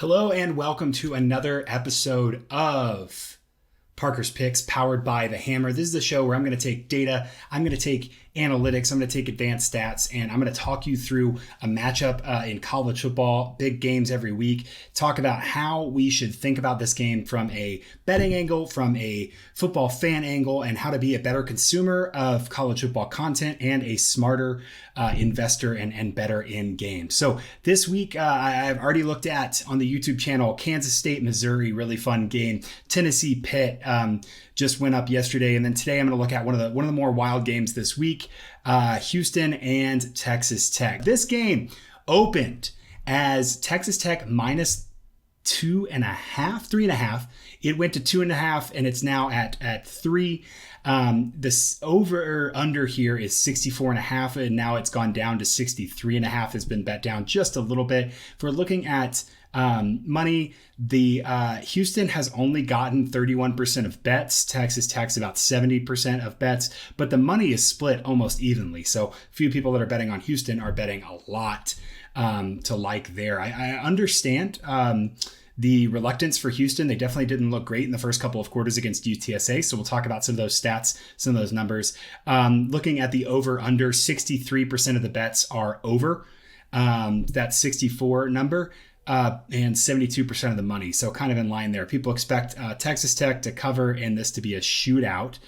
Hello and welcome to another episode of Parker's Picks powered by The Hammer. This is the show where I'm going to take data, I'm going to take analytics, I'm going to take advanced stats, and I'm going to talk you through a matchup in college football, big games every week, talk about how we should think about this game from a betting angle, from a football fan angle, and how to be a better consumer of college football content and a smarter investor and better in games. So this week, I've already looked at on the YouTube channel, Kansas State, Missouri, really fun game. Tennessee, Pitt just went up yesterday. And then today I'm going to look at one of the more wild games this week, Houston and Texas Tech. This game opened as Texas Tech minus 3.5. It went to 2.5 and it's now at 3. This over or under here is 64.5, and now it's gone down to 63.5. Has been bet down just a little bit. If we're looking at money, the Houston has only gotten 31% of bets. Texas Tech's about 70% of bets, but the money is split almost evenly. So few people that are betting on Houston are betting a lot to like there. I understand the reluctance for Houston. They definitely didn't look great in the first couple of quarters against UTSA. So we'll talk about some of those stats, some of those numbers. Looking at the over under, 63% of the bets are over that 64 number. And 72% of the money. So kind of in line there. People expect Texas Tech to cover and this to be a shootout.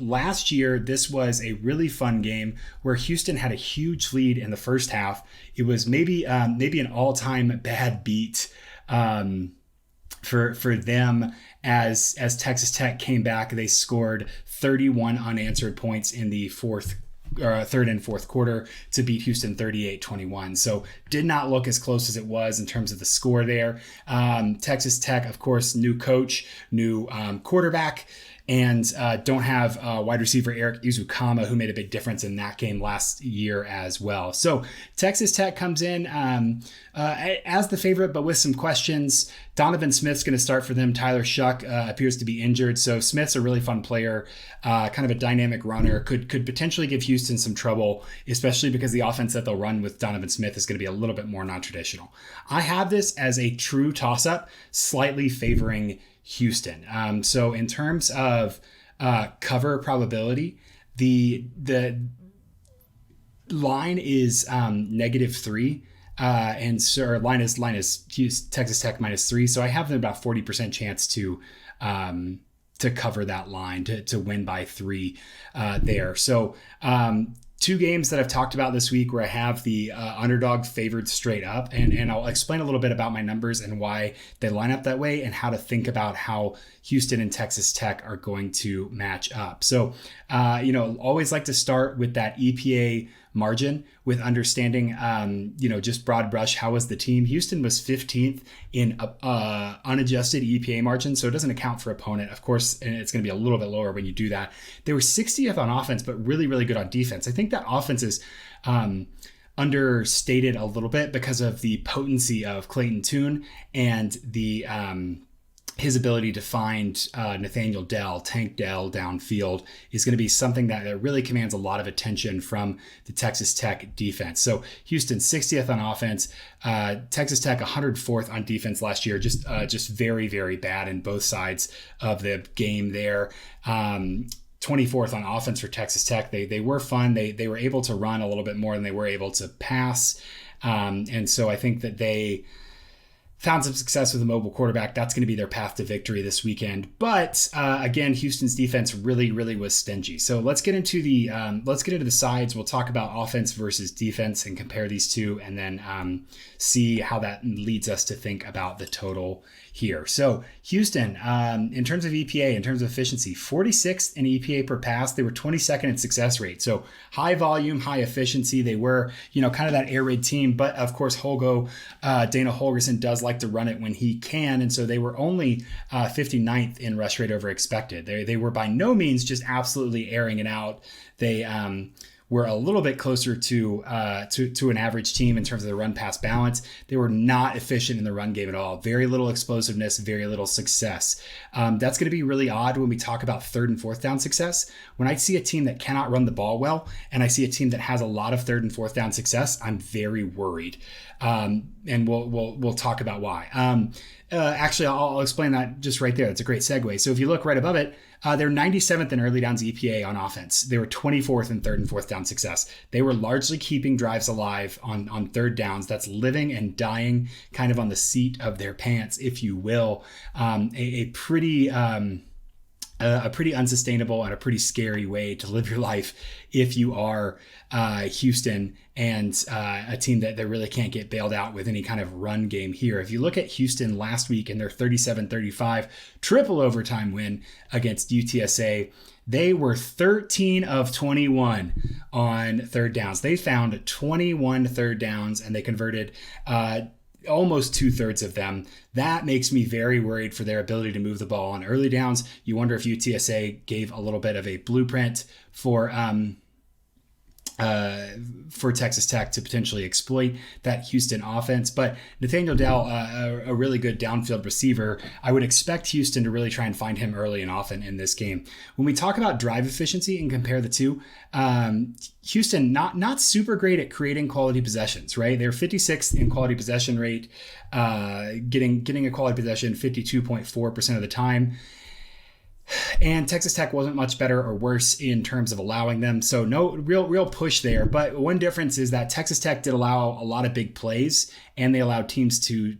Last year, this was a really fun game where Houston had a huge lead in the first half. It was maybe an all-time bad beat for them as Texas Tech came back. They scored 31 unanswered points in the third and fourth quarter to beat Houston 38-21. So did not look as close as it was in terms of the score there. Texas Tech, of course, new coach, new quarterback, and don't have wide receiver Eric Izukama, who made a big difference in that game last year as well. So Texas Tech comes in as the favorite, but with some questions. Donovan Smith's going to start for them. Tyler Shuck appears to be injured. So Smith's a really fun player, kind of a dynamic runner, could potentially give Houston some trouble, especially because the offense that they'll run with Donovan Smith is going to be a little bit more non-traditional. I have this as a true toss-up, slightly favoring Houston. So in terms of cover probability, the line is -3. And so line is Texas Tech -3. So I have them about 40% chance to cover that line, to win by 3 there. So two games that I've talked about this week where I have the underdog favored straight up, and I'll explain a little bit about my numbers and why they line up that way and how to think about how Houston and Texas Tech are going to match up. So, always like to start with that EPA margin with understanding, just broad brush, how was the team? Houston was 15th in unadjusted EPA margin, so it doesn't account for opponent. Of course, and it's going to be a little bit lower when you do that. They were 60th on offense, but really, really good on defense. I think that offense is understated a little bit because of the potency of Clayton Tune and the his ability to find Nathaniel Dell, Tank Dell downfield is going to be something that really commands a lot of attention from the Texas Tech defense. So Houston 60th on offense, Texas Tech 104th on defense last year, just very, very bad in both sides of the game there. 24th on offense for Texas Tech. They were fun. They were able to run a little bit more than they were able to pass. And so I think that they found some success with a mobile quarterback. That's going to be their path to victory this weekend. But again, Houston's defense really, really was stingy. So let's get into the sides. We'll talk about offense versus defense and compare these two, and then see how that leads us to think about the total here. So Houston, in terms of EPA, in terms of efficiency, 46th in EPA per pass. They were 22nd in success rate. So high volume, high efficiency. They were, kind of that air raid team. But of course, Dana Holgorsen does like to run it when he can. And so they were only 59th in rush rate over expected. They were by no means just absolutely airing it out. They were a little bit closer to an average team in terms of the run pass balance. They were not efficient in the run game at all. Very little explosiveness, very little success. That's going to be really odd when we talk about third and fourth down success. When I see a team that cannot run the ball well, and I see a team that has a lot of third and fourth down success, I'm very worried. And we'll talk about why. Actually, I'll explain that just right there. It's a great segue. So if you look right above it, they're 97th in early downs EPA on offense. They were 24th in third and fourth down success. They were largely keeping drives alive on third downs. That's living and dying kind of on the seat of their pants, if you will. A pretty unsustainable and a pretty scary way to live your life if you are Houston and a team that really can't get bailed out with any kind of run game here. If you look at Houston last week in their 37-35 triple overtime win against UTSA, they were 13 of 21 on third downs. They found 21 third downs and they converted almost 2/3 of them. That makes me very worried for their ability to move the ball on early downs. You wonder if UTSA gave a little bit of a blueprint for Texas Tech to potentially exploit that Houston offense. But Nathaniel Dell, a really good downfield receiver, I would expect Houston to really try and find him early and often in this game. When we talk about drive efficiency and compare the two, Houston not super great at creating quality possessions, right? They're 56th in quality possession rate, getting a quality possession 52.4% of the time. And Texas Tech wasn't much better or worse in terms of allowing them. So no real push there. But one difference is that Texas Tech did allow a lot of big plays, and they allowed teams to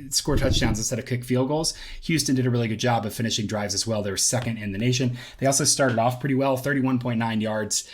score touchdowns instead of kick field goals. Houston did a really good job of finishing drives as well. They were second in the nation. They also started off pretty well, 31.9 yards.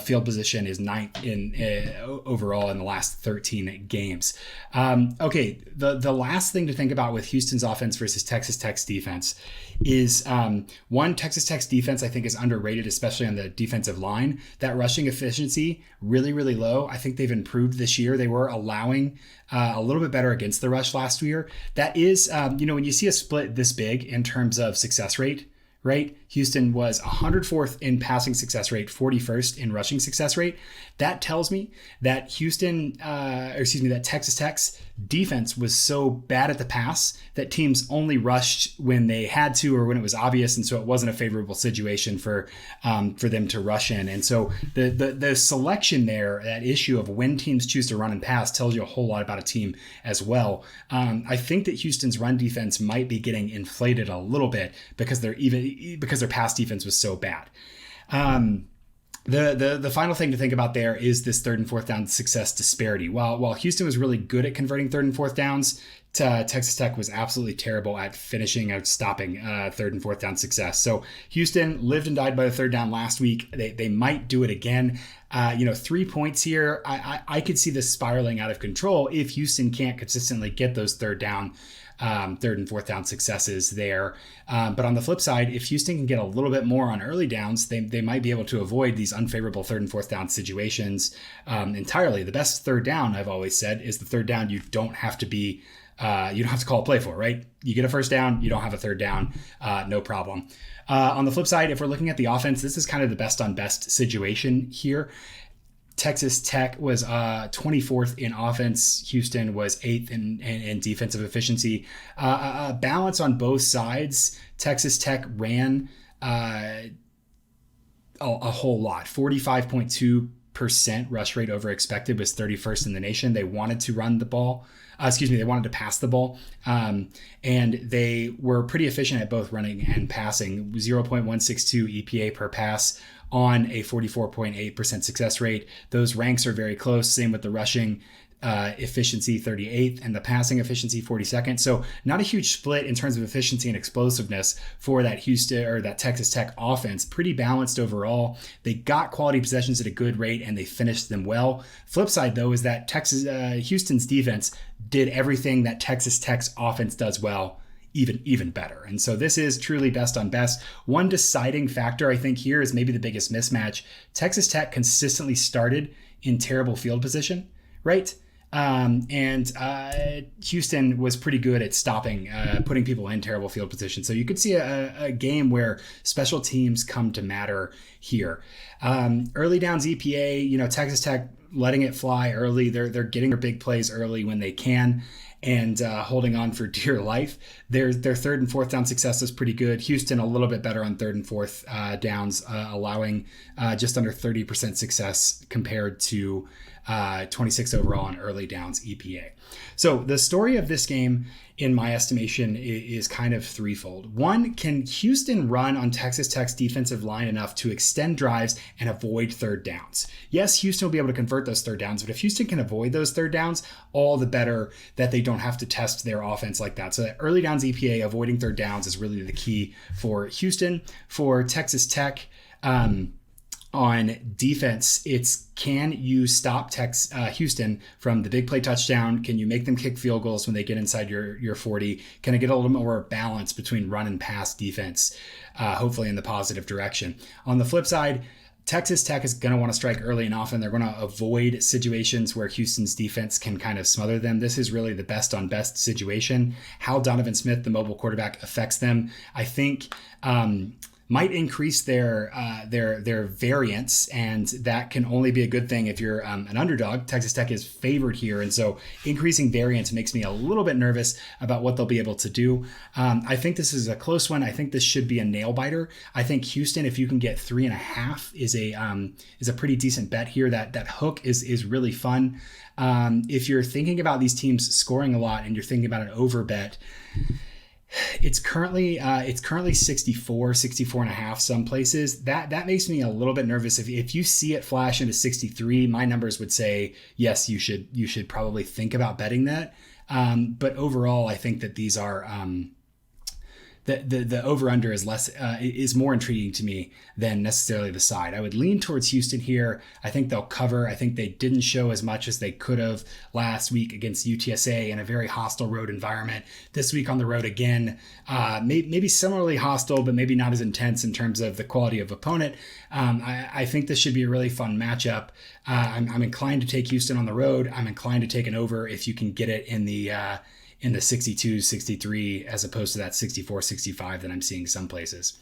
Field position is ninth in overall in the last 13 games. Okay, the last thing to think about with Houston's offense versus Texas Tech's defense is Texas Tech's defense I think is underrated, especially on the defensive line. That rushing efficiency really low. I think they've improved this year. They were allowing a little bit better against the rush last year. That is, when you see a split this big in terms of success rate, right? Houston was 104th in passing success rate, 41st in rushing success rate. That tells me that that Texas Tech's defense was so bad at the pass that teams only rushed when they had to or when it was obvious, and so it wasn't a favorable situation for them to rush in. And so the selection there, that issue of when teams choose to run and pass, tells you a whole lot about a team as well. I think that Houston's run defense might be getting inflated a little bit because their pass defense was so bad. The final thing to think about there is this third and fourth down success disparity. While Houston was really good at converting third and fourth downs, Texas Tech was absolutely terrible at finishing or stopping third and fourth down success. So Houston lived and died by the third down last week. They might do it again. 3 points here. I could see this spiraling out of control if Houston can't consistently get those third and fourth down successes there. But on the flip side, if Houston can get a little bit more on early downs, they might be able to avoid these unfavorable third and fourth down situations entirely. The best third down, I've always said, is the third down you don't have to call a play for, right? You get a first down, you don't have a third down, no problem. On the flip side, if we're looking at the offense, this is kind of the best on best situation here. Texas Tech was 24th in offense. Houston was 8th in defensive efficiency. Balance on both sides. Texas Tech ran a whole lot. 45.2% rush rate over expected, was 31st in the nation. They wanted to run the ball. They wanted to pass the ball. And they were pretty efficient at both running and passing. 0.162 EPA per pass on a 44.8% success rate. Those ranks are very close. Same with the rushing efficiency, 38th, and the passing efficiency, 42nd. So not a huge split in terms of efficiency and explosiveness for that Texas Tech offense. Pretty balanced overall. They got quality possessions at a good rate and they finished them well. Flip side though is that Houston's defense did everything that Texas Tech's offense does well, even better. And so this is truly best on best. One deciding factor I think here is maybe the biggest mismatch. Texas Tech consistently started in terrible field position, right? And Houston was pretty good at stopping, putting people in terrible field position. So you could see a game where special teams come to matter here. Early downs EPA, Texas Tech letting it fly early. They're getting their big plays early when they can, and holding on for dear life. Their third and fourth down success is pretty good. Houston a little bit better on third and fourth downs, allowing just under 30% success compared to 26 overall on early downs EPA. So the story of this game, in my estimation, is kind of threefold. One, can Houston run on Texas Tech's defensive line enough to extend drives and avoid third downs? Yes, Houston will be able to convert those third downs, but if Houston can avoid those third downs, all the better that they don't have to test their offense like that. So that early downs EPA, avoiding third downs, is really the key for Houston. For Texas Tech, on defense, it's, can you stop Houston from the big play touchdown? Can you make them kick field goals when they get inside your 40? Can I get a little more balance between run and pass defense, hopefully in the positive direction? On the flip side, Texas Tech is going to want to strike early and often. They're going to avoid situations where Houston's defense can kind of smother them. This is really the best on best situation. How Donovan Smith, the mobile quarterback, affects them, I think, might increase their variance, and that can only be a good thing if you're an underdog. Texas Tech is favored here, and so increasing variance makes me a little bit nervous about what they'll be able to do. I think this is a close one. I think this should be a nail biter. I think Houston, if you can get 3.5, is a pretty decent bet here. That hook is really fun. If you're thinking about these teams scoring a lot and you're thinking about an over bet, it's currently 64 and a half some places. That makes me a little bit nervous. If you see it flash into 63, my numbers would say yes, you should probably think about betting that. But overall, I think that these are the over under is more intriguing to me than necessarily the side. I would lean towards Houston here. I think they'll cover. I think they didn't show as much as they could have last week against UTSA in a very hostile road environment. This week on the road again, maybe similarly hostile, but maybe not as intense in terms of the quality of opponent. I think this should be a really fun matchup. I'm inclined to take Houston on the road. I'm inclined to take an over if you can get it in the 62, 63, as opposed to that 64, 65 that I'm seeing some places.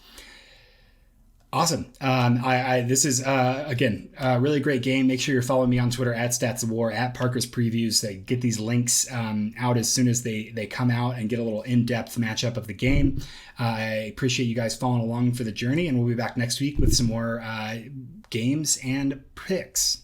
Awesome. This is, again, a really great game. Make sure you're following me on Twitter at StatsOfWar, at Parker's Previews. They get these links out as soon as they come out and get a little in-depth matchup of the game. I appreciate you guys following along for the journey, and we'll be back next week with some more games and picks.